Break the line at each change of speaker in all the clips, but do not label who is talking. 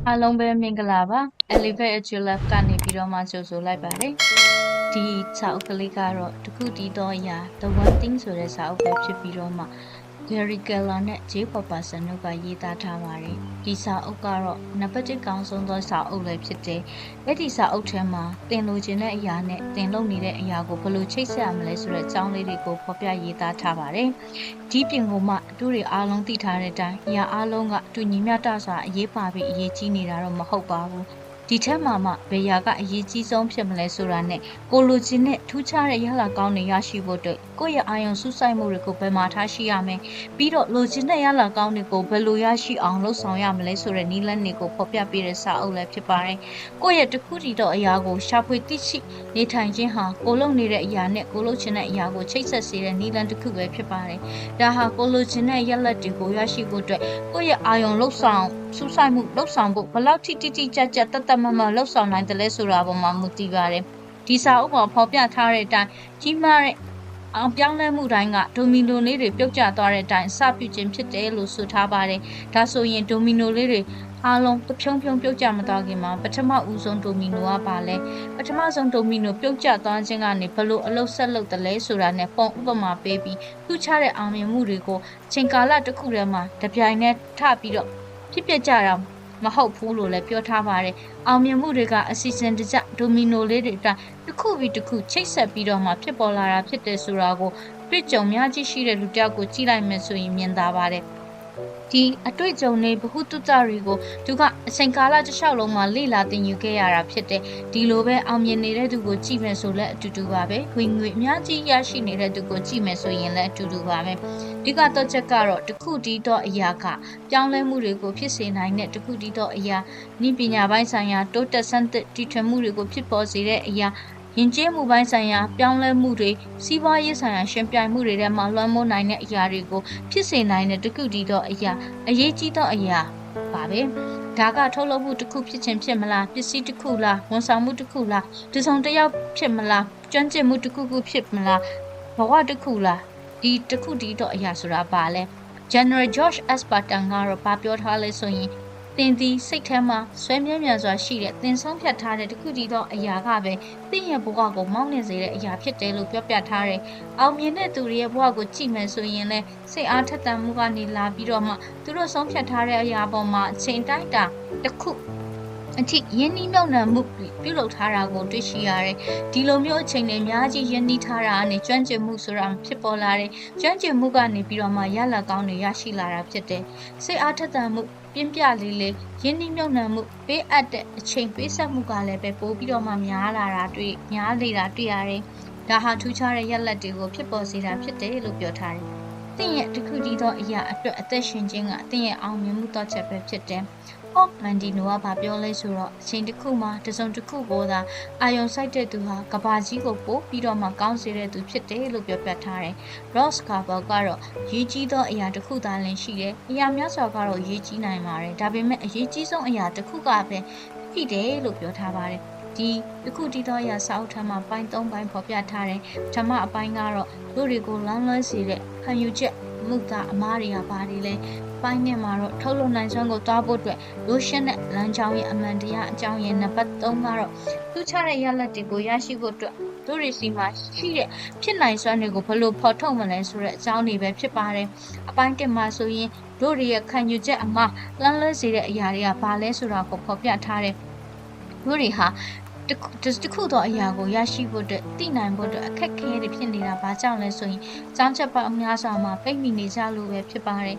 အားလုံးပဲမင်္ဂလာပါ Elevate Edulab ကနေပြီးတော့မှကြိုဆိုလိုက်ပါတယ်ဒီစာအုပ်ကလေးကတော့တခုတည်းသောအရာ The One Thing ဆိုတဲ့စာအုပ်ပဲဖြစ်ပြီးတော့မှ Gary Keller နဲ့ J. Papasan တို့ကရေးသားထားပါတယ်ဒီစာအုပ်ကတော့နံပါတ်1ကောင်းဆုံးသောစာအုပ်လည်းဖြစ်တယ်အဲ့ဒီစာအုပ်ထဲမှာသင်လိုချင်တဲ့အရာနဲ့သင်လုပ်နေတဲ့အရာကိုဘယ်လိုချိတ်ဆက်ရမလဲဆိုတဲ့အကြောင်းလေးတွေကိုဖော်ပြရေးသားထားပါတယ်ဒီပြင်ကိုမှအတူတွေအားလုံးသိထားတဲ့အတိုင်းအရာအားလုံးကတူညီမျှတစွာအရေးပါပြီးအရေးကြီးနေတာတော့မဟုတ်ပါဘူးဒီထက်မှဘယ်ရာကအရေးကြီးဆုံးဖြစ်မလဲဆိုတာနဲ့ကိုလိုချင်တဲ့ထူးခြားတဲ့ရလကောင်းတွေရရှိဖို့အတွက်ကိုယ့်ရဲ့အာရုံစူးစိုက်မှုတွေကိုဘယ်မှာထားရှိရမလဲပြီးတော့လိုချင်တဲ့ရလကောင်းတွေကိုဘယ်လိုရရှိအောင်လုပ်ဆောင်ရမလဲဆိုတဲ့နည်းလမ်းတွေကိုဖော်ပြပေးတဲ့စာအုပ်လည်းဖြစ်ပါတယ်ကိုယ့်ရဲ့တစ်ခုတည်းသောအရာကိုရှာဖွေသိရှိနေထိုင်ခြင်းဟာကိုလုပ်နေတဲ့အရာနဲ့ကိုလုပ်ချင်တဲ့အရာကိုချိတ်ဆက်စေတဲ့နည်းလမ်းတစ်ခုပဲဖြစ်ပါတယ်ဒါဟာကိုလိုချင်တဲ့ရလတွေကိုရရှိဖို့အတွက်ကိုယ့်ရဲ့အာရုံလှုပ်ဆောင်စူးစိုက်မှုလှုပ်ဆောင်ဖို့ဘယ်လောက်ထိတိတိကျကျတတ်မလှုပ်ဆောင်နိုင်တယ်လဲဆိုတာပေါ်မှာမူတည်ပါတယ်ဒီစာအုပ်မှာဖော်ပြထားတဲ့အတိုင်းကြီးမားတဲ့အောင်ပြောင်းလဲမှုတိုင်းကဒိုမီနိုလေးတွေပြုတ်ကျသွားတဲ့အတိုင်းအစပြုခြင်းဖြစ်တယ်လို့ဆိုထားပါတယ်ဒါဆိုရင်ဒိုမီနိုလေးတွေအားလုံးတဖြုံဖြုံပြုတ်ကျမသွားခင်မှာပထမဦးဆုံးဒိုမီနိုကပါလဲပထမဆုံးဒိုမီနိုပြုတ်ကျသွားခြင်းကနေဘလို့အလုတ်ဆက်လုပ်တယ်လဲဆိုတာနဲ့ပုံဥပမာပေးပြီးထူးခြားတဲ့အောင်မြင်မှုတွေကိုချိန်ကာလတစ်ခုထဲမှာတပြိုင်နက်ထပြီးတော့ဖြစ်ပျက်ကြတာမဟုတ်ဘူးလို့လည်းပြောထားပါတယ်အောင်မြင်မှုတွေကအစီအစဉ်တကျဒိုမီနိုလေးတွေတိုင်းတစ်ခုပြီးတစ်ခုချိတ်ဆက်ပြီးတော့မှဖြစ်ပေါ်လာတာဖြစ်တယ်ဆိုတာကိုတွေ့ကြုံများကြီးရှိတဲ့လူတစ်ယောက်ကိုကြည့်လိုက်မယ်ဆိုရင်မြင်သာပါတယ်ဒီအတွေ့အကြုံတွေဘ ഹു တုတတွေကိုသူကအချိန်ကာလတစ်လျှောက်လုံးမှာလေ့လာသင်ယူခဲ့ရတာဖြစ်တယ်ဒီလိုပဲအောင်မြင်နေတဲ့သူကိုကြည့်မယ်ဆိုလည်းအတူတူပါပဲဝင်ငွေအများကြီးရရှိနေတဲ့သူကိုကြည့်မယ်ဆိုရင်လည်းအတူတူပါပဲဒီကတော့ချက်ကတော့တခုတည်းသောအရာကပြောင်းလဲမှုတွေကိုဖြစ်စေနိုင်တဲ့တခုတည်းသောအရာဤပညာပိုင်းဆိုင်ရာတိုးတက်ဆန်းသစ်တည်ထွင်မှုတွေကိုဖြစ်ပေါ်စေတဲ့အရာယဉ်ကျေးမှုပိုင်းဆိုင်ရာပြောင်းလဲမှုတွေစီးပွားရေးဆိုင်ရာရှင်ပြိုင်မှုတွေထဲမှာလွှမ်းမိုးနိုင်တဲ့အရာတွေကိုဖြစ်စေနိုင်တဲ့တခုတည်းသောအရာအရေးကြီးသောအရာပါပဲဒါကထုတ်လုပ်မှုတစ်ခုဖြစ်ခြင်းဖြစ်မလားပစ္စည်းတစ်ခုလားဝန်ဆောင်မှုတစ်ခုလားတစုံတစ်ယောက်ဖြစ်မလားကျွမ်းကျင်မှုတစ်ခုဖြစ်မလားဘဝတစ်ခုလားဒီတစ်ခုတည်းသောအရာဆိုတာပါလဲ General George S. Patton ကတော့ပြောထားလဲဆိုရင်သင်သည်စိတ်ထဲမှာဆွဲမြဲမြံစွာရှိတဲ့သင်ဆုံးဖြတ်ထားတဲ့တခုတည်းသောအရာကပဲသင်ရဲ့ဘဝကိုမောင်းနှင်စေတဲ့အရာဖြစ်တယ်လို့ပြောပြထားတယ်။အောင်မြင်တဲ့သူတွေရဲ့ဘဝကိုကြည့်မယ်ဆိုရင်လည်းစိတ်အားထက်သန်မှုကနေလာပြီးတော့မှသူတို့ဆုံးဖြတ်ထားတဲ့အရာပေါ်မှာအချိန်တိုင်းတာတစ်ခုအထိယဉ်နှီးမြှုပ်နှံမှုပြုလုပ်ထားတာကိုတွေ့ရှိရတယ်။ဒီလိုမျိုးအချိန်တွေအများကြီးယဉ်နှီးထားတာနဲ့ကျွမ်းကျင်မှုဆိုတာဖြစ်ပေါ်လာတယ်။ကျွမ်းကျင်မှုကနေပြီးတော့မှရလဒ်ကောင်းတွေရရှိလာတာဖြစ်တယ်။စိတ်အားထက်သန်မှုပြင်းပြလေးလေးယဉ်နှီးမြှုပ်နှံမှုပေးအပ်တဲ့အချိန်ပေးဆက်မှုကလည်းပဲပို့ပြီးတော့မှများလေတာတွေ့ရတယ်။ဒါဟာထူးခြားတဲ့ရလဒ်တွေကိုဖြစ်ပေါ်စေတာဖြစ်တယ်လို့ပြောထားတယ်။သင်ရဲ့တခုတည်းသောအရာအတွက်အသက်ရှင်ခြင်းကသင်ရဲ့အောင်မြင်မှုတော့ချက်ပဲဖြစ်တယ်။ဟော့မန်ဒီနိုကပြောလဲဆိုတော့အချိန်တစ်ခုမှာတစုံတစ်ခုကိုသာအာယုံစိုက်တဲ့သူဟာကဘာကြီးကိုပို့ပြီးတော့မှကောင်းစေတဲ့သူဖြစ်တယ်လို့ပြောပြထားတယ်။ Ross Carver ကတော့ရေးကြီးသောအရာတစ်ခုသာလင်ရှိတယ်။အရာများစွာကတော့ရေးကြီးနိုင်ပါတယ်။ဒါပေမဲ့အရေးကြီးဆုံးအရာတစ်ခုကပဲဖြစ်တယ်လို့ပြောထားပါတယ်။ဒီတခုတည်းသောအရာစာအုပ်ထဲမှာပိုင်း၃ပိုင်းဖော်ပြထားတယ်။ပထမအပိုင်းကတော့လူတွေကိုလောင်းလွှဲစေတဲ့ခံယူချက်မှုသားအမားတွေကပါတယ်လေပိုင်းနဲ့မှာတော့ထုတ်လုပ်နိုင်စွမ်းကိုတွားဖို့အတွက်လိုရှင်းတဲ့လမ်းကြောင်းရဲ့အမှန်တရားအကြောင်းရဲ့နံပါတ်3ကတော့သူချတဲ့ရလဒ်တွေကိုရရှိဖို့အတွက်သူတွေစီမှာရှိတဲ့ဖြစ်နိုင်စွမ်းတွေကိုဘယ်လိုဖော်ထုတ်မလဲဆိုတဲ့အကြောင်းတွေပဲဖြစ်ပါတယ်အပိုင်း1မှာဆိုရင်တို့တွေရဲ့ခံယူချက်အမှားလမ်းလွှဲစေတဲ့အရာတွေကဘာလဲဆိုတာကိုဖော်ပြထားတယ်တို့တွေဟာတခုသောအရာကိုရရှိဖို့အတွက်သိနိုင်ဖို့အတွက်အခက်အခဲတွေဖြစ်နေတာဘာကြောင့်လဲဆိုရင်ကြောင်းချက်ပေါင်းအများစွာမှာပိတ်မိနေကြလို့ပဲဖြစ်ပါတယ်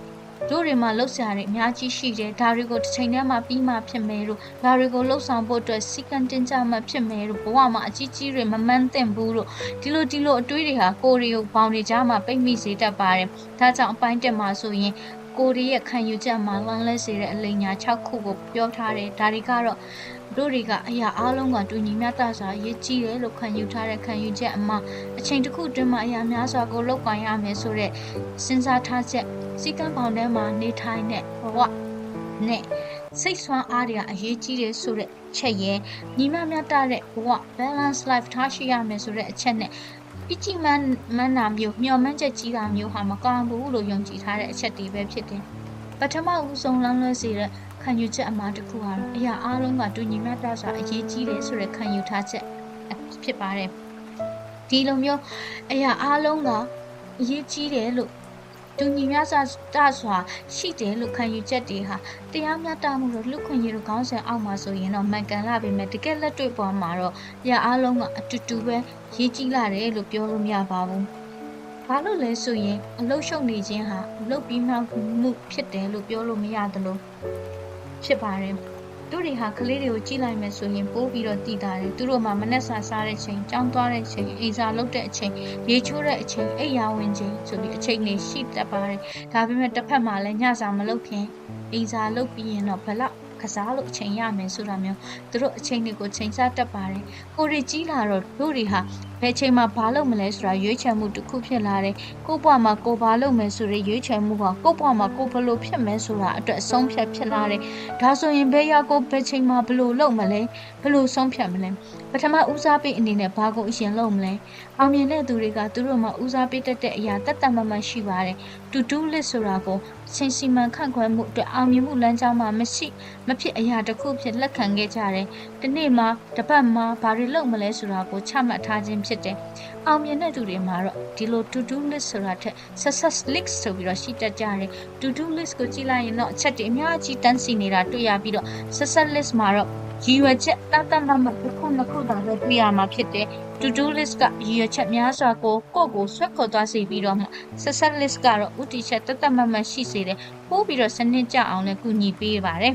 တို့တွေမှာလှုပ်ရှားတွေအများကြီးရှိတယ်ဒါတွေကိုတစ်ချိန်တည်းမှာပြီးမှဖြစ်မယ်လို့ဒါတွေကိုလှုပ်ဆောင်ဖို့အတွက်စီကံတင်ကြမှဖြစ်မယ်လို့ဘဝမှာအကြီးကြီးတွေမမှန်းသင့်ဘူးလို့ဒီလိုအတွေးတွေဟာကိုယ်တွေကိုဘောင်တွေကြားမှာပိတ်မိစေတတ်ပါတယ်ဒါကြောင့်အပိုင်းတက်မှာဆိုရင်ကိုရီးရဲ့ခံယူချက်မှာလမ်းလဲစေတဲ့အလိညာ6ခုကိုပြောထားတယ်ဒါတွေကတော့တို့တွေကအရာအလုံးကတူညီမျှတစွာရေးကြည့်တယ်လို့ခံယူထားတဲ့ခံယူချက်အမှာအချိန်တစ်ခုတွင်းမှာအရာများစွာကိုလောက်ကန်ရမယ်ဆိုတဲ့စဉ်းစားထားချက်စီကံပေါင်ထဲမှာနေထိုင်တဲ့ဘဝနဲ့စိတ်ဆွမ်းအားတွေကအရေးကြီးတယ်ဆိုတဲ့ချက်ရဲ့ညီမမျှတတဲ့ဘဝ balance life ထားရှိရမယ်ဆိုတဲ့အချက်နဲ့ပြည့်ကြည်မှန်နာမျိုးမျှော်မှန်းချက်ကြီးတာမျိုးဟာမကောင်းဘူးလို့ယုံကြည်ထားတဲ့အချက်တွေပဲဖြစ်တယ်ပထမဦးဆုံးလမ်းလွှဲစေတဲ့ခ ခံယူချက်အမှားတစ်ခုကတော့အရာအားလုံးကတူညီမျှတစွာအရေးကြီးတယ်ဆိုတဲ့ခံယူထားချက်ဖြစ်ပါတယ်ဒီလိုမျိုးအရာအားလုံးကအရေးကြီးတယ်လို့တူညီမျှတစွာရှိတယ်လို့ခံယူချက်တွေဟာတရားမျှတမှုလို့လူခွင့်ရေးတို့ခေါင်းစဉ်အောက်မှာဆိုရင်တော့မှန်ကန်လာပေမဲ့တကယ်လက်တွေ့ပေါ်မှာတော့အရာအားလုံးကအတူတူပဲရေးကြီးလာတယ်လို့ပြောလို့မရပါဘူးဘာလို့လဲဆိုရင်အလုရှုပ်နေခြင်းဟာအလုပြီးမှမှုဖြစ်တယ်လို့ပြောလို့မရသလိုဖြစ်ပါတယ်သူတွေဟာကလေးတွေကိုကြည့်လိုက်မယ်ဆိုရင်ပိုးပြီးတော့တည်တာတယ်သူတို့မှမနှက်စာစားတဲ့ချိန်ကြောင်းသွားတဲ့ချိန်အိမ်စာလုပ်တဲ့အချိန်ရေချိုးတဲ့အချိန်အိမ်ယာဝင်ချိန်ဆိုပြီးအချိန်တွေရှိတတ်ပါတယ်ဒါပေမဲ့တစ်ဖက်မှာလည်းညစာမလုပ်ခင်အိမ်စာလုပ်ပြီးရင်တော့ဘလောက်ကစားလို့အချိန်ရမယ်ဆိုတာမျိုးသူတို့အချိန်တွေကိုချိန်ဆတတ်ပါတယ်ကိုရီကြီးလာတော့တို့တွေဟာဘယ်ချိန်မှာဘာလုပ်မလဲဆိုတာရွေးချယ်မှုတစ်ခုဖြစ်လာတယ်ကိုယ့်ဘဝမှာကိုဘာလုပ်မယ်ဆိုတဲ့ရွေးချယ်မှုကကိုယ့်ဘဝမှာကိုဘယ်လိုဖြစ်မယ်ဆိုတာအတွက်အဆုံးဖြတ်ဖြစ်လာတယ်ဒါဆိုရင်ဘယ်ရောက်ကိုဘယ်ချိန်မှာဘယ်လိုလုပ်မလဲဘယ်လိုဆုံးဖြတ်မလဲပထမဦးစားပေးအနေနဲ့ဘာကိုအရင်လုပ်မလဲအောင်မြင်တဲ့သူတွေကသူတို့မှာဦးစားပေးတတ်တဲ့အရာတတ်တတ်မှတ်မှတ်ရှိပါတယ် to do list ဆိုတာကိုချိန်စီမံခန့်ခွဲမှုအတွက်အောင်မြင်မှုလမ်းကြောင်းမှာမဖြစ်အရာတစ်ခုဖြစ်လက်ခံခဲ့ကြတယ်ဒီနေ့မှာတစ်ပတ်မှာဘာတွေလုပ်မလဲဆိုတာကိုချမှတ်ထားခြင်းဖြစ်တယ်အောင်မြင်တဲ့သူတွေမှာတော့ဒီလို to do list ဆိုတာထက် success list ဆိုပြီးတော့ရှိတတ်ကြတယ် to do list ကိုကြည့်လိုက်ရင်တော့အချက်တွေအများကြီးတန်းစီနေတာတွေ့ရပြီးတော့ success list မှာတော့ရည်ရွယ်ချက်တတ်မှတ်တစ်ခုနှစ်ခုသာပဲတွေ့ရမှာဖြစ်တယ် to do list ကရည်ရွယ်ချက်များစွာကိုဆွဲခေါ်သွားစေပြီးတော့မှ success list ကတော့ဥတီချက်တတ်မှတ်ရှိစေတယ်ပို့ပြီးတော့စနစ်ကျအောင်လည်းကူညီပေးပါတယ်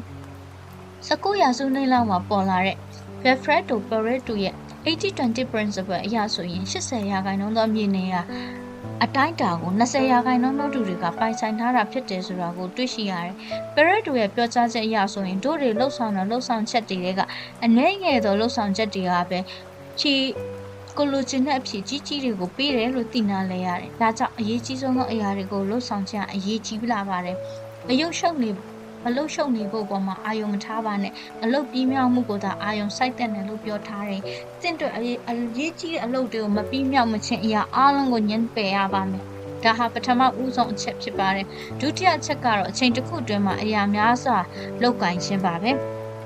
19ရာစုနှစ်လောက်မှာပေါ်လာတဲ့ Alfredo Pareto ရဲ့ 80-20 principle အရဆိုရင်80%သောမြေနေရာအတိုင်းတာကို20%သောသူတွေကပိုင်ဆိုင်ထားတာဖြစ်တယ်ဆိုတာကိုတွေ့ရှိရတယ်။ Pareto ရဲ့ပြောကြားချက်အရဆိုရင်တို့တွေလှုပ်ဆောင်ချက်တွေကအနည်းငယ်သောလှုပ်ဆောင်ချက်တွေကပဲကိုလိုချင်တဲ့အဖြစ်ကြီးတွေကိုပေးတယ်လို့သိနာလဲရတယ်။ဒါကြောင့်အရေးကြီးဆုံးသောအရာတွေကိုလှုပ်ဆောင်ခြင်းအရေးကြီးလာပါတယ်။မလှုပ်ရှုပ်နေဖို့ပေါ်မှာအာယုံမထားပါနဲ့အလုပ်ပြီးမြောက်မှုကိုသာအာယုံစိုက်တဲ့တယ်လို့ပြောထားတယ်။တင့်အတွက်အရေးကြီးတဲ့အလုပ်တွေကိုမပြီးမြောက်မချင်းအရာအားလုံးကိုညှင်းပယ်ရပါမယ်။ဒါဟာပထမဦးဆုံးအချက်ဖြစ်ပါတယ်။ဒုတိယအချက်ကတော့အချိန်တစ်ခုအတွင်းမှာအရာများစွာလုပ်ကင်ခြင်းပါပဲ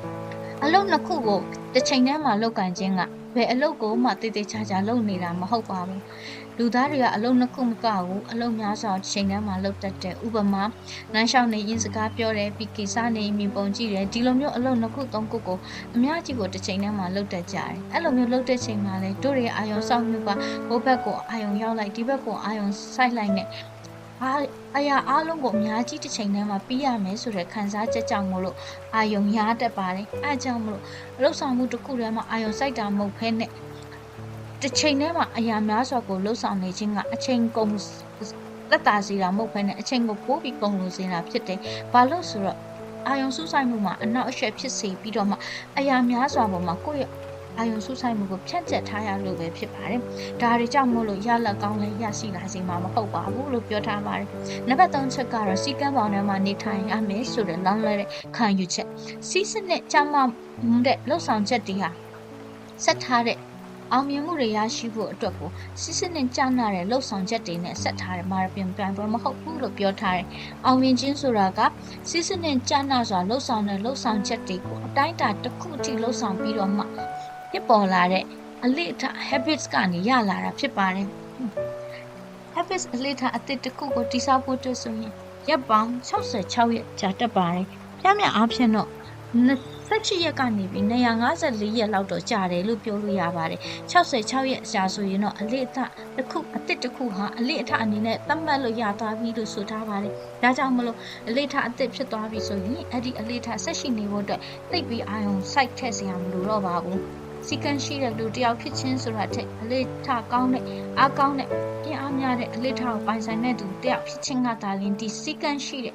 ။အလုပ်နှစ်ခုကိုတစ်ချိန်တည်းမှာလုပ်ကင်ခြင်းကဘယ်အလုပ်ကိုမှတိတိကျကျလုပ်နေတာမဟုတ်ပါဘူးလူသားတွေကအလုပ်နှစ်ခုမကဘူးအလုပ်များစွာချိန်တန်းမှာလုပ်တတ်တယ်ဥပမာလမ်းလျှောက်နေရင်စကားပြောတယ်ပြီးကိစ္စနေမြင်ပုံကြည့်တယ်ဒီလိုမျိုးအလုပ်နှစ်ခုသုံးခုကိုအများကြီးကိုတစ်ချိန်တန်းမှာလုပ်တတ်ကြတယ်အဲ့လိုမျိုးလုပ်တဲ့ချိန်မှာလဲတို့တွေအာယုံစောင့်မှုကဘိုးဘက်ကိုအာယုံရောက်လိုက်ဒီဘက်ကိုအာယုံစိုက်လိုက်နဲ့အရာအားလုံးကိုအများကြီးတစ်ချိန်တည်းမှာပြီးရမယ်ဆိုတဲ့ခံစားချက်ကြောင့်မို့လို့အာယုံရတတ်ပါတယ်အဲကြောင့်မို့လို့အလုပ်ဆောင်မှုတစ်ခုတည်းမှာအာယုံစိုက်တာမဟုတ်ဘဲနဲ့တစ်ချိန်တည်းမှာအရာများစွာကိုလှုပ်ဆောင်နေခြင်းကအချိန်ကုန်သက်သာစေတာမဟုတ်ဘဲနဲ့အချိန်ကိုပိုးပြီးကုန်လို့စေတာဖြစ်တယ်ဘာလို့ဆိုတော့အာယုံစူးစိုက်မှုမှာအနောက်အရှက်ဖြစ်စေပြီးတော့မှအရာများစွာပေါ်မှာကိုယ့်ရဲ့အာယုံစူးစိုက်မှုကိုဖြန့်ကျက်ထားရလို့ပဲဖြစ်ပါတယ်။ဒါတွေကြောင့်မို့လို့ရလက်ကောင်းလည်းရရှိလာစေမှာမဟုတ်ပါဘူးလို့ပြောထားပါတယ်။နံပါတ်3ချက်ကတော့စီကံပေါင်းထဲမှာနေထိုင်ရမယ်ဆိုတဲ့လောင်းလဲတဲ့ခံယူချက်။စီးစနစ်ကြမ်းမှုတဲ့လှုပ်ဆောင်ချက်တွေဟာဆက်ထားတဲ့အောင်မြင်မှုတွေရရှိဖို့အတွက်ကိုစစ်စစ်နဲ့ကြာနာတဲ့လှုပ်ဆောင်ချက်တွေနဲ့ဆက်ထားတဲ့မာရပင်ပြန်ပွဲမဟုတ်ဘူးလို့ပြောထားတယ်။အောင်မြင်ခြင်းဆိုတာကစစ်စစ်နဲ့ကြာနာစွာလှုပ်ဆောင်တဲ့လှုပ်ဆောင်ချက်တွေကိုအတိုင်းအတာတစ်ခုထိလှုပ်ဆောင်ပြီးတော့မှဖြစ်ပေါ်လာတဲ့အလေ့အထ habits ကနေရလာတာဖြစ်ပါတယ်။ habits အလေ့အထအသစ်တစ်ခုကိုတည်ဆောက်ဖို့အတွက်ဆိုရင်ရက်ပေါင်း66ရက်ကြာတတ်ပါတယ်။ပြမျှအားဖြင့်တော့18ရက်ကနေပြီး254ရက်လောက်တော့ကြာတယ်လို့ပြောလို့ရပါတယ်66ရက်ကြာဆိုရင်တော့အလေ့အထတစ်ခုအသစ်တစ်ခုဟာအလေ့အထအနေနဲ့သတ်မှတ်လို့ရသွားပြီလို့ဆိုထားပါတယ်ဒါကြောင့်မလို့အလေ့အထအသစ်ဖြစ်သွားပြီဆိုရင်အဲ့ဒီအလေ့အထဆက်ရှိနေဖို့အတွက်သိပ်ပြီးအာရုံစိုက်ထည့်စရာမလိုတော့ပါဘူးစီကံရှိတဲ့လူတယောက်ဖြစ်ချင်းဆိုတာထက်အလေ့ထကောင်းတဲ့အားကောင်းတဲ့ပြင်အားများတဲ့အလေ့ထကိုပိုင်ဆိုင်တဲ့သူတယောက်ဖြစ်ချင်းကသာလျှင်ဒီစီကံရှိတဲ့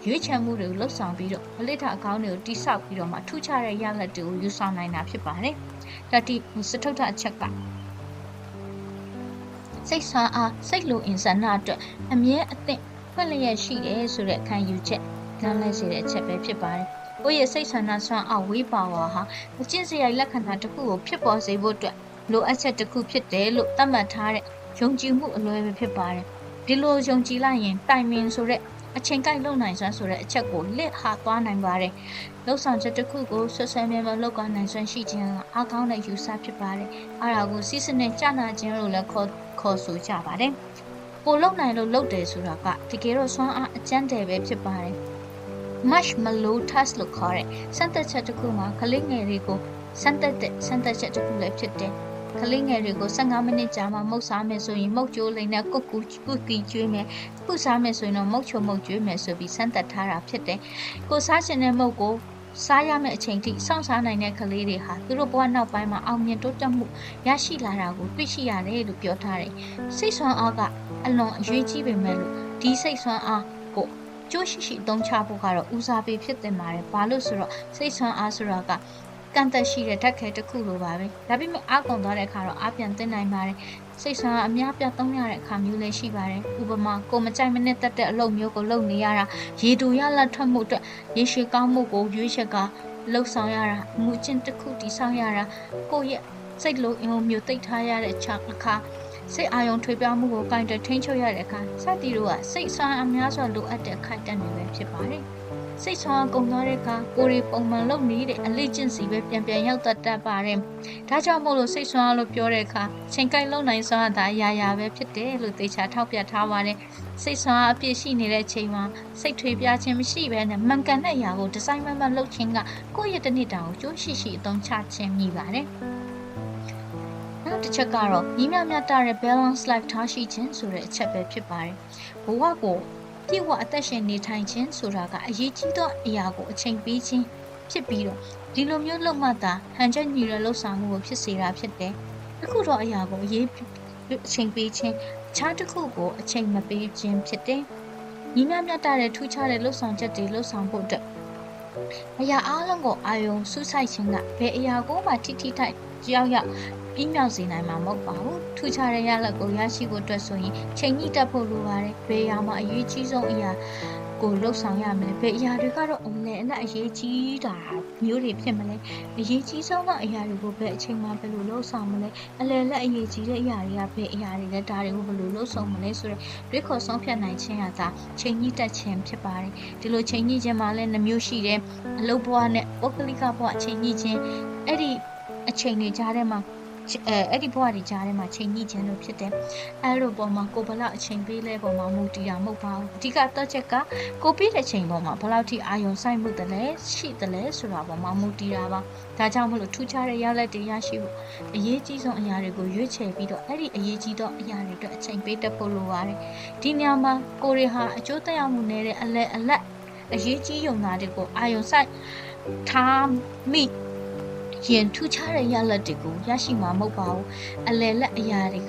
ရွေးချယ်မှုတွေကိုလှုပ်ဆောင်ပြီးတော့အလေ့ထအကောင်းတွေကိုတိဆောက်ပြီးတော့မှထူးခြားတဲ့ရလဒ်တွေကိုယူဆောင်နိုင်တာဖြစ်ပါတယ်။ဒါတိစတုထအချက်ကစိတ်ဆန်းအားစိတ်လိုအင်ဆန္ဒအတွက်အမြဲအသင့်ဖွင့်လျက်ရှိတယ်ဆိုတဲ့ခံယူချက်နားလည်စေတဲ့အချက်ပဲဖြစ်ပါတယ်။ကိုယ့်ရဲ့စိတ်ဆန္ဒဆွမ်းအားဝေးပါဝါဟာအကျင့်စရိုက်လက္ခဏာတစ်ခုကိုဖြစ်ပေါ်စေဖို့အတွက်လိုအပ်ချက်တစ်ခုဖြစ်တယ်လို့သတ်မှတ်ထားတဲ့ယုံကြည်မှုအလွယ်ပဲဖြစ်ပါတယ်။ဒီလိုယုံကြည်လိုက်ရင်တိုင်ပင်ဆိုတဲ့အ အချိန်ကိုက်လုံနိုင်စွမ်းဆိုတဲ့အချက်ကိုလက်ဟာသွားနိုင်ပါတယ်လှုပ်ဆောင်ချက်တစ်ခုကိုဆွဆွဲမြဲမြဲလုပ်ကနိုင်စွမ်းရှိခြင်းကအားကောင်းတဲ့ယူဆဖြစ်ပါတယ်အဲ့ဒါကိုစီးစနစ်ကြနာခြင်းလို့လည်းခေါ်ဆိုကြပါတယ်ကိုလုံနိုင်လို့လုပ်တယ်ဆိုတာကတကယ်တော့စွမ်းအားအကျဉ်းတယ်ပဲဖြစ်ပါတယ် marshmallow task လို့ခေါ်တဲ့စမ်းသပ်ချက်တစ်ခုမှာကလေးငယ်တွေကိုစမ်းသပ်ချက်တစ်ခုလည်းဖြစ်တယ်ကလေးငယ်တွေကို15မိနစ်ကြာမှမုတ်စားမယ်ဆိုရင်မုတ်ကျိုးလိမ့်နဲ့ကုတ်ကီကျွေးမယ်ခုစားမယ်ဆိုရင်တော့မုတ်ချုံမုတ်ကျွေးမယ်ဆိုပြီးစမ်းသပ်ထားတာဖြစ်တယ်ကိုစားချင်တဲ့မုတ်ကိုစားရမယ့်အချိန်ထိစောင့်စားနိုင်တဲ့ကလေးတွေဟာသူတို့ဘဝနောက်ပိုင်းမှာအောင်မြင်တိုးတက်မှုရရှိလာတာကိုတွေ့ရှိရတယ်လို့ပြောထားတယ်စိတ်ဆွမ်းအားကအလွန်အရေးကြီးပေမဲ့လို့ဒီစိတ်ဆွမ်းအားကိုကျိုးရှိအသုံးချဖို့ကတော့ဦးစားပေးဖြစ်တင်ပါတယ်ဘာလို့ဆိုတော့စိတ်ဆွမ်းအားဆိုတာကကန့်သက်ရှိတဲ့ဓာတ်ခဲတစ်ခုလိုပါပဲဒါပေမဲ့အားကုန်သွားတဲ့အခါတော့အားပြန်တင်နိုင်ပါတယ်စိတ်ဆွမ်းအားအများပြသုံးရတဲ့အခါမျိုးလည်းရှိပါတယ်ဥပမာကိုမကြိုက်မနစ်သက်တဲ့အလုပ်မျိုးကိုလုပ်နေရတာရေတူရလက်ထွက်မှုအတွက်ရေရှည်ကောင်းမှုကိုရွေးချယ်ကလှုပ်ဆောင်ရတာမူကျင့်တစ်ခုတည်ဆောက်ရတာကိုယ့်ရဲ့စိတ်လိုအင်ကိုမျိုးသိပ်ထားရတဲ့အခါစိတ်အာရုံထွေးပြောင်းမှုကိုကင်တွယ်ထိန်းချုပ်ရတဲ့အခါစသည်တို့ကစိတ်ဆွမ်းအားများစွာလိုအပ်တဲ့ခိုက်တန့်တွေပဲဖြစ်ပါတယ်စိတ်ဆွမ်းကုန်သွားတဲ့အခါကိုယ်ပုံမှန်လုပ်နေတဲ့အလေးကျင့်စီပဲပြန်ရောက်တတ်ပါတယ်။ဒါကြောင့်မို့လို့စိတ်ဆွမ်းလို့ပြောတဲ့အခါချိန်ကိုက်လုံနိုင်စွမ်းတာအရာပဲဖြစ်တယ်လို့သေချာထောက်ပြထားပါတယ်။စိတ်ဆွမ်းအပြည့်ရှိနေတဲ့ချိန်မှာစိတ်ထွေပြခြင်းမရှိဘဲနဲ့မှန်ကန်တဲ့အရာကိုဒီဇိုင်းမှန်လုပ်ခြင်းကကိုယ့်ရဲ့တစ်နှစ်တာကိုကြိုးရှိအသုံးချခြင်းမိပါတယ်။နောက်တစ်ချက်ကတော့ညီမျှမျှတတဲ့ balance life ထားရှိခြင်းဆိုတဲ့အချက်ပဲဖြစ်ပါတယ်။ဘဝကိုပြည့်ဝအသက်ရှင်နေထိုင်ခြင်းဆိုတာကအရေးကြီးသောအရာကိုအချိန်ပေးခြင်းဖြစ်ပြီးတော့ဒီလိုမျိုးလုပ်မှသာဟန်ချက်ညီတဲ့လှုပ်ဆောင်မှုကိုဖြစ်စေတာဖြစ်တယ်။အခုတော့အရာကိုအချိန်ပေးခြင်းခြားတစ်ခုကိုအချိန်မပေးခြင်းဖြစ်တယ်။ညီမျှမျှတတဲ့ထူးခြားတဲ့လှုပ်ဆောင်ချက်တွေလှုပ်ဆောင်ဖို့အတွက်အရာအားလုံးကိုအာယုံစူးစိုက်ခြင်းကဘယ်အရာကိုမှထိထိုက်ရောက်ပြီးမြောက်စေနိုင်မှာမဟုတ်ပါဘူးထူးခြားတဲ့ရလဒ်ကိုရရှိဖို့အတွက်ဆိုရင်ချိန်ညှိတတ်ဖို့လိုပါတယ်ဘယ်အရာမှအရေးကြီးဆုံးအရာကိုလှုပ်ဆောင်ရမယ်ဘယ်အရာတွေကတော့အလဲအလတ်အရေးကြီးတာမျိုးတွေဖြစ်မလဲအရေးကြီးဆုံးကအရာတွေကိုဘယ်အချိန်မှဘယ်လိုလှုပ်ဆောင်မလဲအလဲလက်အရေးကြီးတဲ့အရာတွေကဘယ်အရာတွေလဲဒါတွေကိုဘယ်လိုလှုပ်ဆောင်မလဲဆိုတော့တွေးခေါ်ဆုံးဖြတ်နိုင်ခြင်းဟာဒါချိန်ညှိတတ်ခြင်းဖြစ်ပါတယ်ဒီလိုချိန်ညှိခြင်းမှာလည်းနှမျိုးရှိတယ်အလုပ်ဘဝနဲ့ပုဂ္ဂလိကဘဝချိန်ညှိခြင်းအဲ့ဒီအချိန်တွေကြားထဲမှာအဲ့ဒီဘဝတွေကြားထဲမှာချိန်ညှိခြင်းလို့ဖြစ်တယ်အဲ့လိုပေါ်မှာကိုဘလောက်အချိန်ပေးလဲပေါ်မှာမူတည်တာမဟုတ်ပါဘူးအဓိကတော့ချက်ကကိုပေးတဲ့ချိန်ပေါ်မှာဘလောက်ထိအာရုံစိုက်မှုတလဲရှိတလဲဆိုတာပေါ်မှာမူတည်တာပါဒါကြောင့်မလို့ထူးခြားတဲ့ရလဒ်တွေရရှိဖို့အရေးကြီးဆုံးအရာတွေကိုရွေးချယ်ပြီးတော့အဲ့ဒီအရေးကြီးသောအရာတွေအတွက်အချိန်ပေးတတ်ဖို့လိုပါတယ်ဒီညမှာကိုရီဟာအကျိုးသက်ရောက်မှုနဲ့တဲ့အလဲအလတ်အရေးကြီးယုံနာတွေကိုအာရုံစိုက်ထားမိရင်ထူးခြားတဲ့ရလဒ်တွေကိုရရှိမှာမဟုတ်ပါဘူးအလယ်လက်အရာတွေ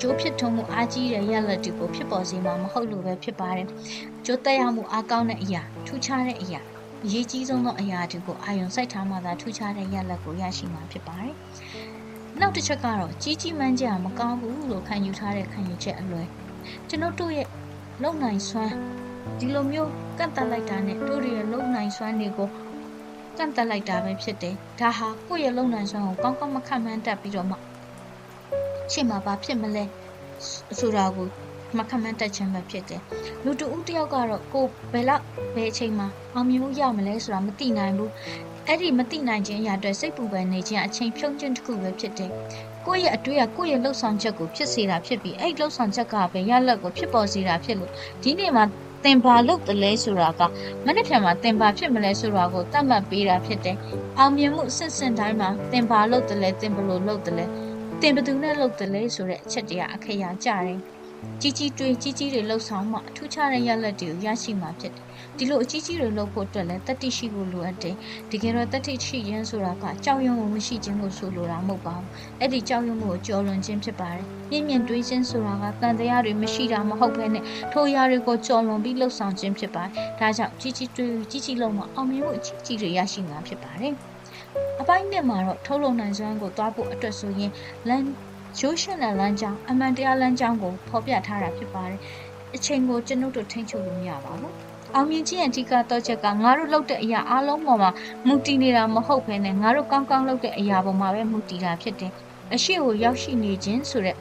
ကကျိုးဖြစ်ထုံးမှုအားကြီးတဲ့ရလဒ်တွေကိုဖြစ်ပေါ်စေမှာမဟုတ်လို့ပဲဖြစ်ပါတယ်ကျိုးသက်ရောက်မှုအားကောင်းတဲ့အရာထူးခြားတဲ့အရာအရေးကြီးဆုံးသောအရာတွေကိုအာရုံစိုက်ထားမှသာထူးခြားတဲ့ရလဒ်ကိုရရှိမှာဖြစ်ပါတယ်နောက်တစ်ချက်ကတော့ကြီးမားကြမကောင်းဘူးလို့ခံယူထားတဲ့ခံယူချက်အလွယ်ကျွန်တော်တို့ရဲ့လုံနိုင်စွမ်းဒီလိုမျိုးကန့်တက်လိုက်တာနဲ့တို့ရဲ့လုံနိုင်စွမ်းတွေကိုကန့်တက်လိုက်တာပဲဖြစ်တယ်ဒါဟာကိုယ့်ရဲ့လုံနိုင်စွမ်းကိုကောင်းကောင်းမခံမှန်းတတ်ပြီးတော့မှရှေ့မှာဘာဖြစ်မလဲဆိုတာကိုမခံမှန်းတတ်ခြင်းပဲဖြစ်တယ်လူတဦးတယောက်ကတော့ကိုဘယ်အချိန်မှာအောင်မြင်မှုရမလဲဆိုတာမသိနိုင်ဘူးအဲ့ဒီမသိနိုင်ခြင်းအရာတွေစိတ်ပူပန်နေခြင်းအချိန်ဖြုံးခြင်းတစ်ခုပဲဖြစ်တယ်ကိုယ့်ရဲ့အတွေ့အကိုယ့်ရဲ့လှုပ်ဆောင်ချက်ကိုဖြစ်စေတာဖြစ်ပြီးအဲ့လှုပ်ဆောင်ချက်ကပဲရလဒ်ကိုဖြစ်ပေါ်စေတာဖြစ်လို့ဒီနေ့မှာသင်ပါလုပ်တယ်လဲဆိုတာကမနေ့ဖြန်မှာသင်ပါဖြစ်မလဲဆိုတာကိုသတ်မှတ်ပေးတာဖြစ်တယ်။အောင်မြင်မှုအစစ်စစ်တိုင်းမှာသင်ပါလုပ်တယ်လဲသင်ဘယ်လိုလုပ်တယ်လဲသင်ဘယ်သူနဲ့လုပ်တယ်လဲဆိုတဲ့အချက်တရားအခရာကြတယ်။ကြီးကြီးတွေလှုပ်ဆောင်မှအထူးခြားတဲ့ရလဒ်တွေကိုရရှိမှာဖြစ်တယ်။ဒီလိုအကြီးကြီးတွေလှုပ်ဖို့အတွက်လည်းတတိရှိဖို့လိုအပ်တယ်။တကယ်တော့တတိရှိခြင်းဆိုတာကကြောက်ရွံ့မှုမရှိခြင်းကိုဆိုလိုတာမဟုတ်ပါဘူး။အဲ့ဒီကြောက်ရွံ့မှုကိုကျော်လွန်ခြင်းဖြစ်ပါတယ်။မြင့်တွေးခြင်းဆိုတာကတန်တရားတွေမရှိတာမဟုတ်ဘဲနဲ့ထိုအရာတွေကိုကျော်လွန်ပြီးလှုပ်ဆောင်ခြင်းဖြစ်ပါတယ်။ဒါကြောင့်ကြီးလုံးမှာအောင်မြင်မှုအကြီးတွေရရှိမှာဖြစ်ပါတယ်။အပိုင်းနဲ့မှာတော့ထုတ်လုပ်နိုင်စွမ်းကိုသွားဖို့အတွက်ဆိုရင်ရိုးရှင်းတဲ့လမ်းကြောင်းအမှန်တရားလမ်းကြောင်းကိုဖော်ပြထားတာဖြစ်ပါတယ်။အချိန်ကိုကျွန်တော်တို့ထိန်းချုပ်လို့မရပါဘူး။အောင်မြင်ခြင်းအဓိကတော့ချက်ကငါတို့လုပ်တဲ့အရာအလုံးပေါ်မှာမူတည်နေတာမဟုတ်ဘဲနဲ့ငါတို့ကောင်းကောင်းလုပ်တဲ့အရာပေါ်မှာပဲမူတည်တာဖြစ်တယ်။အရှိကိုရောက်ရှိနေခြင်းဆိုတဲ့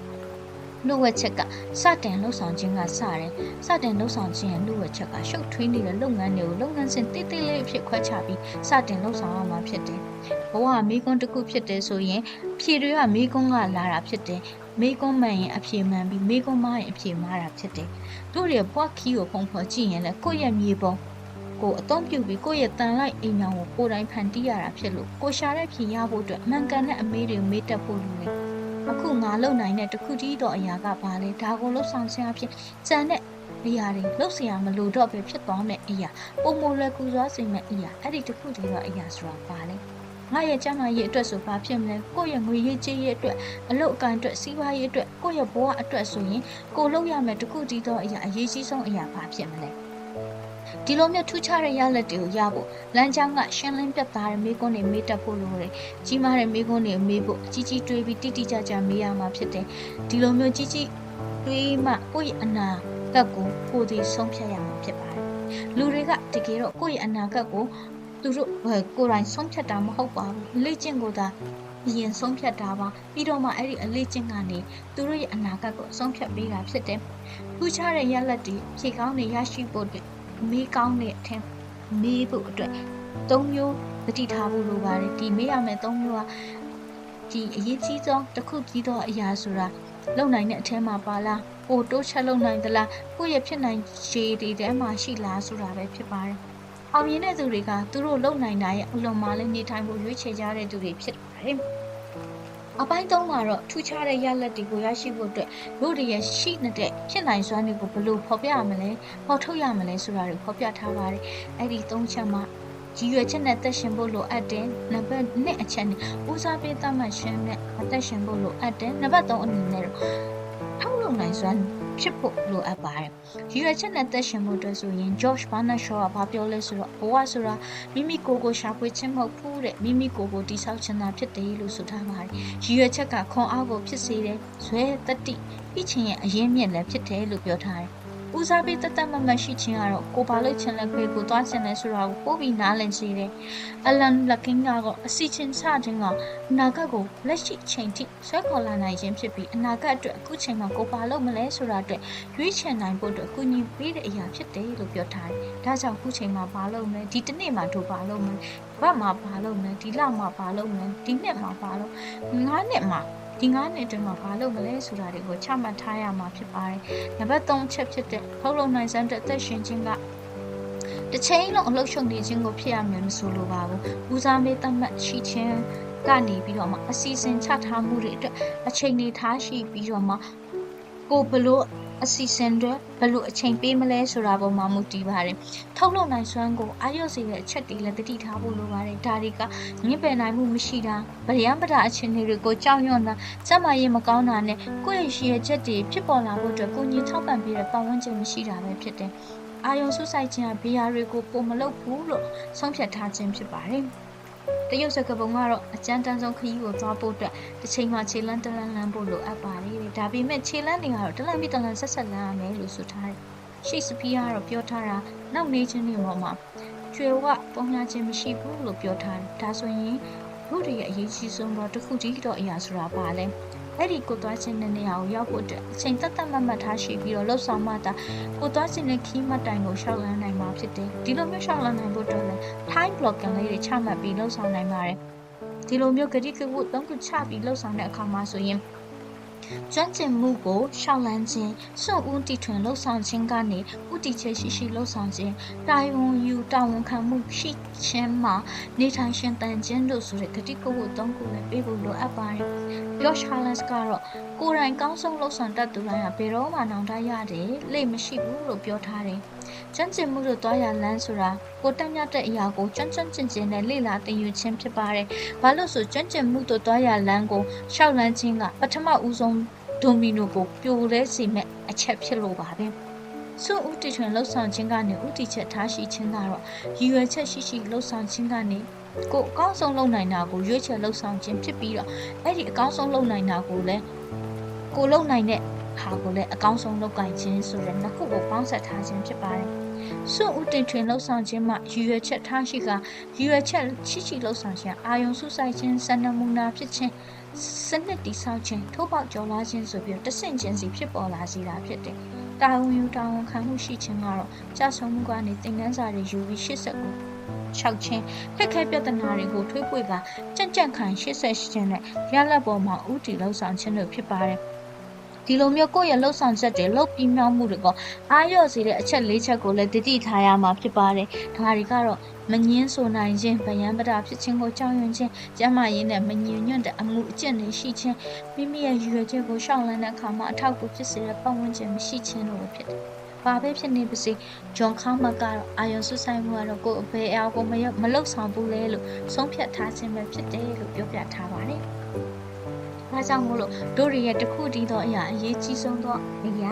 လူဝက်ချက်ကစတင်လှုပ်ဆောင်ခြင်းကစတယ်စတင်လှုပ်ဆောင်ခြင်းရဲ့လူဝက်ချက်ကရှုပ်ထွေးနေတဲ့လုပ်ငန်းတွေကိုလုပ်ငန်းစဉ်တိတိလေးအဖြစ်ခွဲခြားပြီးစတင်လှုပ်ဆောင်ရမှာဖြစ်တယ်ဘဝမိကွန်းတစ်ခုဖြစ်တယ်ဆိုရင်ဖြေတွေကမိကွန်းကလာတာဖြစ်တယ်မိကွန်းမှန်ရင်အဖြေမှန်ပြီးမိကွန်းမရင်အဖြေမှားတာဖြစ်တယ်တို့ရဲ့ဘွားခီးကိုဖုံဖော်ကြည့်ရင်လည်းကိုယ့်ရဲ့မြေပုံကိုအသုံးပြုပြီးကိုယ့်ရဲ့တန်လိုက်အိမ်ညောင်ကိုကိုယ်တိုင်ဖန်တီးရတာဖြစ်လို့ကိုရှာတဲ့ဖြေရဖို့အတွက်မှန်ကန်တဲ့အမေးတွေမေးတတ်ဖို့လိုတယ်အခုငါလုံနိုင်တဲ့တခုတည်းသောအရာကဘာလဲဒါကိုလှုပ်ဆောင်ခြင်းအဖြစ်ကြံတဲ့အရာတွေလှုပ်เสียမလို့တော့ပဲဖြစ်သွားမယ်အရာပုံမလွယ်ကူစွာစိတ်မဲ့အရာအဲ့ဒီတခုတည်းသောအရာဆိုတာဘာလဲငါရဲ့ကျန်းမာရေးအတွက်ဆိုဘာဖြစ်မလဲကိုယ့်ရဲ့ငွေရေးကြေးရေးအတွက်အလုပ်အကန့်အတွက်စီးပွားရေးအတွက်ကိုယ့်ရဲ့ဘဝအတွက်ဆိုရင်ကိုလုပ်ရမယ်တခုတည်းသောအရာအရေးကြီးဆုံးအရာဘာဖြစ်မလဲဒီလိုမျိုးထူးခြားတဲ့ရလဒ်တွေကိုရဖို့လမ်းကြောင်းကရှင်းလင်းပြတ်သားတဲ့မိကွန်းတွေမေးတတ်ဖို့လိုတယ်ကြီးမားတဲ့မိကွန်းတွေမေးဖို့ကြီးကြီးတွေးပြီးတိတိကျကျမေးရမှာဖြစ်တယ်ဒီလိုမျိုးကြီးကြီးတွေးမှကိုယ့်ရဲ့အနာဂတ်ကိုကိုယ်တည်ဆုံးဖြတ်ရမှာဖြစ်ပါတယ်လူတွေကတကယ်တော့ကိုယ့်ရဲ့အနာဂတ်ကိုသူတို့ကိုယ်တိုင်ဆုံးဖြတ်တာမဟုတ်ပါဘူးလေ့ကျင့်ကိုသာအရင်ဆုံးဖြတ်တာပါပြီးတော့မှအဲ့ဒီအလေ့ကျင့်ကနေသူတို့ရဲ့အနာဂတ်ကိုဆုံးဖြတ်ပေးတာဖြစ်တယ်ထူးခြားတဲ့ရလဒ်တွေဖြေကောင်းတွေရရှိဖို့မေးကောင်းတဲ့အထက်မေးဖို့အတွက်၃မျိုးသတိထားဖို့လိုပါတယ်ဒီမေးရမယ်၃မျိုးကဒီအရေးကြီးဆုံးတစ်ခုကြီးသောအရာဆိုတာလုံနိုင်တဲ့အထက်မှာပါလားပိုတိုးချက်လုံနိုင်သလားကိုယ့်ရဲ့ဖြစ်နိုင်ခြေတွေထဲမှာရှိလားဆိုတာပဲဖြစ်ပါတယ်အောင်မြင်တဲ့သူတွေကသူတို့လုံနိုင်တာရဲ့အလွန်မှလည်းနေထိုင်ဖို့ရွေးချယ်ကြတဲ့သူတွေဖြစ်ပါတယ်အပိုင်း၃မှာတော့ထူးခြားတဲ့ရလဒ်တွေကိုရရှိဖို့အတွက်တို့တွေရဲ့ရှိနေတဲ့ဖြစ်နိုင်စွမ်းတွေကိုဘယ်လိုဖော်ပြရမလဲပေါ်ထုတ်ရမလဲဆိုတာတွေဖော်ပြထားပါတယ်အဲ့ဒီ၃ချက်မှာရည်ရွယ်ချက်နဲ့သက်ရှင်ဖို့လိုအပ်တယ်နံပါတ်2အချက်နဲ့ဦးစားပေးသတ်မှတ်ခြင်းနဲ့အသက်ရှင်ဖို့လိုအပ်တယ်နံပါတ်3အနေနဲ့တော့ထုတ်လုပ်နိုင်စွမ်းဖြစ်ဖို့လိုအပ်ပါတယ်ရည်ရွယ်ချက်နဲ့သက်ရှင်ဖို့အတွက်ဆိုရင် George Bernard Shaw ကဘာပြောလဲဆိုတော့ဘဝဆိုတာမိမိကိုယ်ကိုရှာဖွေခြင်းမဟုတ်ဘူးတဲ့မိမိကိုယ်ကိုတည်ဆောက်ခြင်းသာဖြစ်တယ်လို့ဆိုထားပါတယ်ရည်ရွယ်ချက်ကခွန်အားကိုဖြစ်စေတယ်ဇွဲတတိပြီးခြင်းရဲ့အရင်းမြစ်လည်းဖြစ်တယ်လို့ပြောထားတယ်ဦးစားပေးတတ်မှတ်ရှိခြင်းကတော့ကိုပါလို့ခြင်းလည်းခွေကိုသွားခြင်းလည်းဆိုတာကိုပို့ပြီးနားလည်စေတယ်။ Alan Lacking ကတော့အစီချင်းချခြင်းကအနာဂတ်ကိုလက်ရှိချိန်ထိဆွဲခေါ်လာနိုင်ခြင်းဖြစ်ပြီးအနာဂတ်အတွက်အခုချိန်မှာကိုပါလို့မလဲဆိုတာအတွက်ရွေးချယ်နိုင်ဖို့အတွက်အကူအညီပေးတဲ့အရာဖြစ်တယ်လို့ပြောထားတယ်။ဒါကြောင့်အခုချိန်မှာပါလို့မလဲဒီတစ်နေ့မှာတို့ပါလို့မလဲဘတ်မှာပါလို့မလဲဒီလမှာပါလို့မလဲဒီနှစ်မှာပါလို့9နှစ်မှာဒီ9နှစ်အတွင်းမှာဘာလုပ်မလဲဆိုတာတွေကိုချမှတ်ထားရမှာဖြစ်ပါတယ်။နံပါတ်3ချက်ဖြစ်တဲ့ထုတ်လုပ်နိုင်စွမ်းတဲ့သက်ရှင်ခြင်းကတစ်ချိန်လုံးအလုပ်ရှုပ်နေခြင်းကိုဖြစ်ရမယ်မဆိုလိုပါဘူး။ဦးစားပေးသတ်မှတ်ရှိခြင်းကနေပြီးတော့မှအစီအစဉ်ချထားမှုတွေအတွက်အချိန်တွေထားရှိပြီးတော့မှကိုဘလို့အစီအစဉ်တွေဘလို့အချိန်ပေးမလဲဆိုတာပေါ်မှာမူတည်ပါတယ်။ထုတ်လုပ်နိုင်စွမ်းကိုအာရုံစေတဲ့အချက်တွေလည်းတတိထားဖို့လိုပါတယ်။ဒါတွေကငင်းပယ်နိုင်မှုမရှိတာဗရံပဒအခြေအနေတွေကိုကြောက်ရွံ့တာစက်မရေးမကောင်းတာနဲ့ကိုယ့်ရဲ့ရှိရချက်တွေဖြစ်ပေါ်လာဖို့အတွက်ကိုကြီးထောက်ပံ့ပေးတဲ့ပတ်ဝန်းကျင်မရှိတာပဲဖြစ်တယ်။အာရုံစုဆိုင်ခြင်းကဘေးရာတွေကိုပုံမလုပ်ဘူးလို့ဆုံးဖြတ်ထားခြင်းဖြစ်ပါတယ်။တရုတ်စကားပုံကတော့အကျဉ်းတန်းဆုံးခရီးကိုသွားဖို့အတွက်တစ်ချိန်မှာခြေလန်းတလန်းလန်းဖို့လိုအပ်ပါတယ်။ဒါပေမဲ့ခြေလန်းတွေကတော့တလန်းပြီးတလန်းဆက်ဆက်လန်းရမယ်လို့ဆိုထားတယ်။ရှိစပီးကတော့ပြောထားတာနောက်နေချင်းတွေပေါ်မှာကျွေဝပုံညာခြင်းမရှိဘူးလို့ပြောထားတယ်။ဒါဆိုရင်တို့တွေရဲ့အရေးကြီးဆုံးတော့တစ်ခုတည်းတော့အရာဆိုတာပါလဲ။အဲ့ဒီကိုသွားခြင်းတဲ့နေရာကိုရောက်ဖို့အတွက်အချိန်တတ်မှတ်ထားရှိပြီးတော့လှုပ်ဆောင်မှသာကိုသွားခြင်းတဲ့ခီးမှတ်တိုင်ကိုရှောက်လန်းနိုင်မှာဖြစ်တယ်ဒီလိုမျိုးရှောက်လန်းနိုင်ဖို့အတွက်လည်း time blocking လေးတွေချမှတ်ပြီးလှုပ်ဆောင်နိုင်ပါတယ်ဒီလိုမျိုးဂတိကဝတ်သုံးခုချပြီးလှုပ်ဆောင်တဲ့အခါမှာဆိုရင်ကျွမ်းကျင်မှုကိုရှောက်လန်းခြင်းစွန့်ဦးတည်ထွင်လှုပ်ဆောင်ခြင်းကနေဥတီချက်ရှိလှုပ်ဆောင်ခြင်းတာဝန်ယူတာဝန်ခံမှုရှိခြင်းမှာနေထိုင်ရှင်သန်ခြင်းတို့ဆိုတဲ့ဂတိကဝတ်သုံးခုလည်းပေးဖို့လိုအပ်ပါတယ်Josh Harless ကတော့ကိုယ်တိုင်ကောင်းဆုံးလှုပ်ဆောင်တတ်သူတိုင်းကဘယ်တော့မှနောင်တရတယ်လိမ့်မရှိဘူးလို့ပြောထားတယ်ကျွမ်းကျင်မှုတို့သွားရလန်းဆိုတာကိုတက်မြတ်တဲ့အရာကိုကျွမ်းကျင်နဲ့လေ့လာသင်ယူခြင်းဖြစ်ပါတယ်ဘာလို့ဆိုကျွမ်းကျင်မှုတို့သွားရလန်းကိုရှောက်လန်းခြင်းကပထမဦးဆုံးဒိုမီနိုကိုပြိုလဲစေမဲ့အချက်ဖြစ်လို့ပါပဲစွန့်ဦးတည်ထွင်လှုပ်ဆောင်ခြင်းကနေဥတီချက်ထားရှိခြင်းကတော့ရည်ရွယ်ချက်ရှိလှုပ်ဆောင်ခြင်းကနေကိုအကောင်းဆုံးလုပ်နိုင်တာကိုရွေးချယ်လှုပ်ဆောင်ခြင်းဖြစ်ပြီးတော့အဲ့ဒီအကောင်းဆုံးလုပ်နိုင်တာကိုလည်းကိုလုပ်နိုင်တဲ့ဟာကိုလည်းအကောင်းဆုံးလုပ်ကိုင်ခြင်းဆိုတဲ့နှစ်ခုကိုပေါင်းစပ်ထားခြင်းဖြစ်ပါတယ် စွန့်ဦးတင်ထွင်လှုပ်ဆောင်ခြင်းမှရည်ရွယ်ချက်ထားရှိကရည်ရွယ်ချက်ချီလှုပ်ဆောင်ခြင်းအာယုံစုဆိုင်ခြင်းစံနမူနာဖြစ်ခြင်းစနစ်တိဆောက်ခြင်းထိုးပေါက်ကျော်လာခြင်းဆိုပြီးတဆင့်ချင်းစီဖြစ်ပေါ်လာစေတာဖြစ်တယ်။တာဝန်ယူတာဝန်ခံမှုရှိခြင်းကတော့ကြာဆုံးမှုကနေသင်ခန်းစာတွေယူပြီး89 6ချင်းခက်ခဲပြဿနာတွေကိုထွေးပွေကကြံ့ကြံ့ခံ88ချင်းနဲ့ရလက်ပေါ်မှာဥတီလှုပ်ဆောင်ခြင်းတို့ဖြစ်ပါတယ်ဒီလိုမျိုးကိုယ့်ရဲ့လှုပ်ဆောင်ချက်တွေလှုပ်ပြီးမြောက်မှုတွေကအားရစေတဲ့အချက်၄ချက်ကိုလည်းတတိထားရမှာဖြစ်ပါတယ်ဒါတွေကတော့မငင်းဆိုနိုင်ခြင်းဗယံပဒဖြစ်ခြင်းကိုကြောက်ရွံ့ခြင်းကျမ်းမာရေးနဲ့မငြင်းညွန့်တဲ့အမှုအကျင့်တွေရှိခြင်းမိမိရဲ့ရည်ရွယ်ချက်ကိုရှောင်လန်းတဲ့အခါမှာအထောက်အကူဖြစ်စေတဲ့ပတ်ဝန်းကျင်မရှိခြင်းတို့ပဲဖြစ်တယ်ဘာပဲဖြစ်နေပါစေဂျွန်ခေါမတ်ကတော့အာယုံစုဆိုင်မှုကတော့ကိုယ်အဖေအအောင်ကိုမလုဆောင်ဘူးလေလို့ဆုံးဖြတ်ထားခြင်းပဲဖြစ်တယ်လို့ပြောပြထားပါတယ်။ဒါကြောင့်မို့လို့တို့ရဲ့တစ်ခုတည်းသောအရာအရေးကြီးဆုံးသောအရာ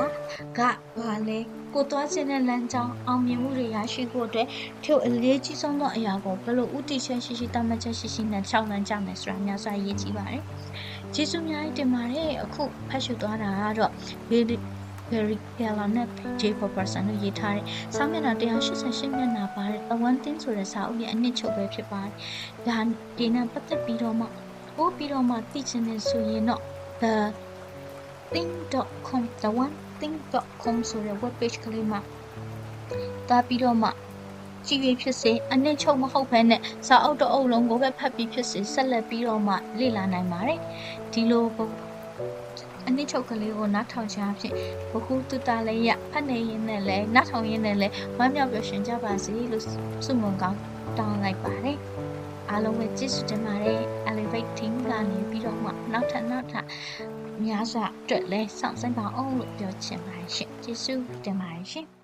ကဘာလဲကိုသွားခြင်းနဲ့လမ်းကြောင်းအောင်မြင်မှုတွေရရှိဖို့အတွက်ထို့အရေးကြီးဆုံးသောအရာကိုဘယ်လိုဥတီချက်ရှိရှိတမချက်ရှိရှိနဲ့ချောင်းလန်းကြမယ်ဆိုတာများစွာအရေးကြီးပါတယ်။ကျေးဇူးများတင်ပါတယ်အခုဖတ်ရှုသွားတာကတော့Very Gala နဲ့ J for person လို့ရေးထားတဲ့စာမျက်နှာ188မျက်နှာပါတဲ့ The One Thing ဆိုတဲ့စာအုပ်ရဲ့အနှစ်ချုပ်ပဲဖြစ်ပါတယ်။ဒါဒီနဲ့ပတ်သက်ပြီးတော့မှပို့ပြီးတော့မှသိချင်နေဆိုရင်တော့ thething.com theonething.com ဆိုတဲ့ web page ကလေးမှာတာပြီးတော့မှကြည့်ရဖြစ်စေအနှစ်ချုပ်မဟုတ်ဘဲနဲ့စာအုပ်တစ်အုပ်လုံးကိုပဲဖတ်ပြီးဖြစ်စေဆက်လက်ပြီးတော့မှလေ့လာနိုင်ပါတယ်။ဒီလိုအနှစ်ချုပ်ကလေးကိုနားထောင်ချအဖြစ်ဘခုတူတာလေးရဖတ်နေရင်းနဲ့လဲနားထောင်ရင်းနဲ့လဲဝမ်းမြောက်ပျော်ရွှင်ကြပါစေလို့ဆုမွန်ကောင်းတောင်းလိုက်ပါတယ်အားလုံးပဲကျေးဇူးတင်ပါတယ် Elevate Team ကနေပြီးတော့မှနောက်ထပ်များစွာအတွက်လဲစောင့်ဆိုင်ပါအောင်လို့ပြောချင်ပါတယ်ရှင်ကျေးဇူးတင်ပါတယ်ရှင်